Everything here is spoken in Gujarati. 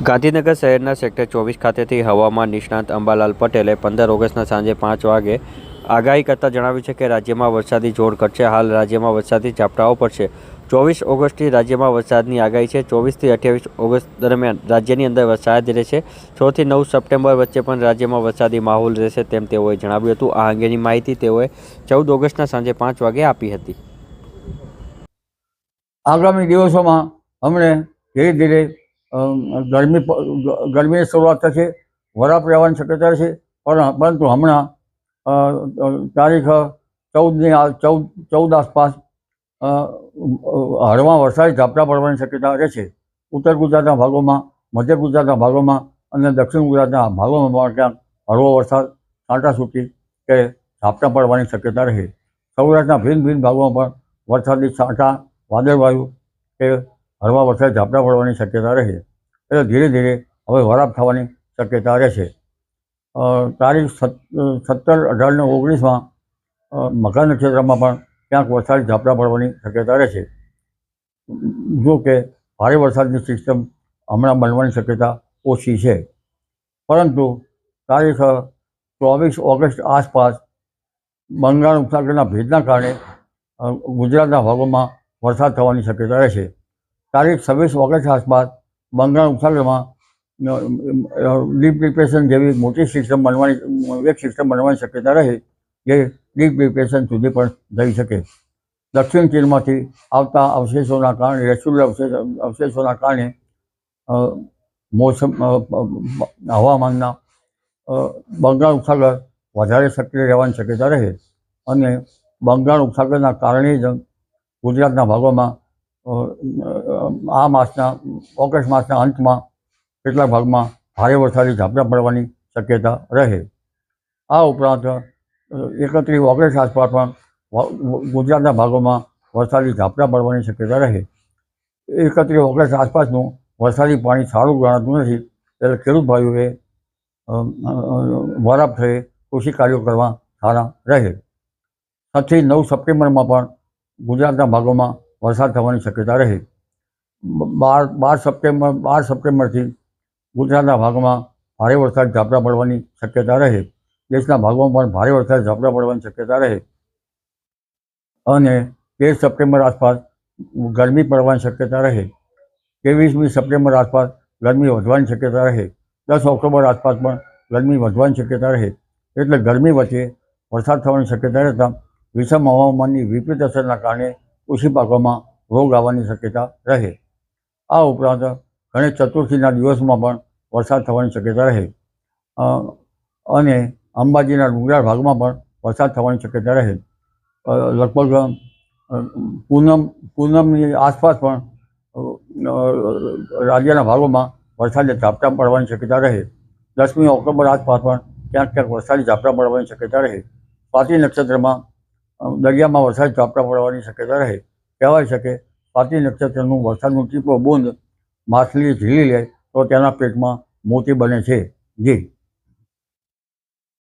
ગાંધીનગર શહેરના સેક્ટર 24 ખાતેથી હવામાન નિષ્ણાત અંબાલાલ પટેલે 15 ઓગસ્ટના સાંજે 5 વાગે આગાહી કરતા જણાવ્યું છે કે રાજ્યમાં વરસાદી જોર ઘટશે. હાલ રાજ્યમાં વરસાદી ઝાપટાઓ પડશે. 24 ઓગસ્ટથી રાજ્યમાં વરસાદની આગાહી છે. 24થી 28 ઓગસ્ટ દરમિયાન રાજ્યની અંદર વરસાદ રહેશે. 6 થી 9 સપ્ટેમ્બર વચ્ચે પણ રાજ્યમાં વરસાદી માહોલ રહેશે તેમ તેઓએ જણાવ્યું હતું. આ અંગેની માહિતી તેઓએ 14 ઓગસ્ટના સાંજે 5 વાગે આપી હતી. આગામી દિવસોમાં અમને ધીરે ધીરે ગરમીની શરૂઆત થશે. વરાપ રહેવાની શક્યતા છે, પરંતુ હમણાં તારીખ 14 આસપાસ હળવા વરસાદી ઝાપટા પડવાની શક્યતા રહેશે. ઉત્તર ગુજરાતના ભાગોમાં, મધ્ય ગુજરાતના ભાગોમાં અને દક્ષિણ ગુજરાતના ભાગોમાં પણ ક્યાંક હળવો વરસાદ, છાંટાછૂટી કે ઝાપટા પડવાની શક્યતા રહે. સૌરાષ્ટ્રના ભિન્ન ભિન્ન ભાગોમાં પણ વરસાદી છાંટા, વાદળવાયુ કે હળવા વરસાદ ઝાપટા પડવાની શક્યતા રહે. એટલે ધીરે ધીરે હવે વરાપ થવાની શક્યતા રહેશે. તારીખ 17, 18 અને 19માં મકર નક્ષત્રમાં પણ ક્યાંક વરસાદી ઝાપટા પડવાની શક્યતા રહેશે. જો કે ભારે વરસાદની સિસ્ટમ હમણાં બનવાની શક્યતા ઓછી છે, પરંતુ તારીખ 24 ઓગસ્ટ આસપાસ બંગાળ ઉપસાગરના ભેજના કારણે ગુજરાતના ભાગોમાં વરસાદ થવાની શક્યતા રહેશે. તારીખ 26 ઓગસ્ટ આસપાસ બંગાળ ઉપસાગરમાં ડીપ ડિપ્રેશન જેવી મોટી સિસ્ટમ બનવાની શક્યતા રહે, જે ડીપ ડિપ્રેશન સુધી પણ જઈ શકે. દક્ષિણ ચીનમાંથી આવતા અવશેષોના કારણે, રેસ્યુલર અવશેષોના કારણે હવામાનના બંગાળ ઉપસાગર વધારે સક્રિય રહેવાની શક્યતા રહે અને બંગાળ ઉપસાગરના કારણે જ ગુજરાતના ભાગોમાં ઓગસ્ટ માસના અંતમાં કેટલાક ભાગમાં ભારે વરસાદી ઝાપટા પડવાની શક્યતા રહે. આ ઉપરાંત 31 ઓગસ્ટ આસપાસ પણ ગુજરાતના ભાગોમાં વરસાદી ઝાપટા પડવાની શક્યતા રહે. 31 ઓગસ્ટ આસપાસનું વરસાદી પાણી સારું ગણાતું નથી, એટલે ખેડૂત ભાઈઓએ વરાપ થયે કૃષિ કાર્યો કરવા સારા રહે. 7 થી 9 સપ્ટેમ્બરમાં પણ ગુજરાતના ભાગોમાં વરસાદ થવાની શક્યતા રહે. 12 સપ્ટેમ્બરથી ગુજરાતના ભાગમાં ભારે વરસાદ ઝાપટા પડવાની શક્યતા રહે. દેશના ભાગોમાં પણ ભારે વરસાદ ઝાપટા પડવાની શક્યતા રહે અને 13 સપ્ટેમ્બર આસપાસ ગરમી પડવાની શક્યતા રહે. 23મી સપ્ટેમ્બર આસપાસ ગરમી વધવાની શક્યતા રહે. 10 ઓક્ટોબર આસપાસ પણ ગરમી વધવાની શક્યતા રહે. એટલે ગરમી વચ્ચે વરસાદ થવાની શક્યતા રહેતા વિષમ હવામાનની વિપરીત અસરના કારણે કૃષિ પાકોમાં રોગ આવવાની શક્યતા રહે. આ ઉપરાંત ગણેશ ચતુર્થીના દિવસોમાં પણ વરસાદ થવાની શક્યતા રહે અને અંબાજીના ડુંગરાળ ભાગમાં પણ વરસાદ થવાની શક્યતા રહે. લગભગ પૂનમની આસપાસ પણ રાજ્યના ભાગોમાં વરસાદી ઝાપટા પડવાની શક્યતા રહે. 10મી ઓક્ટોબર આસપાસ પણ ક્યાંક ક્યાંક વરસાદી ઝાપટા પડવાની શક્યતા રહે. સ્વાતિ નક્ષત્રમાં દરિયામાં વરસાદી ઝાપટા પડવાની શક્યતા રહે. કહેવાય છે કે સ્વાતિ નક્ષત્રનું વરસાદનું ટીપું બૂંદ માછલી ઝીલી લે તો તેના પેટમાં મોતી બને છે. જી.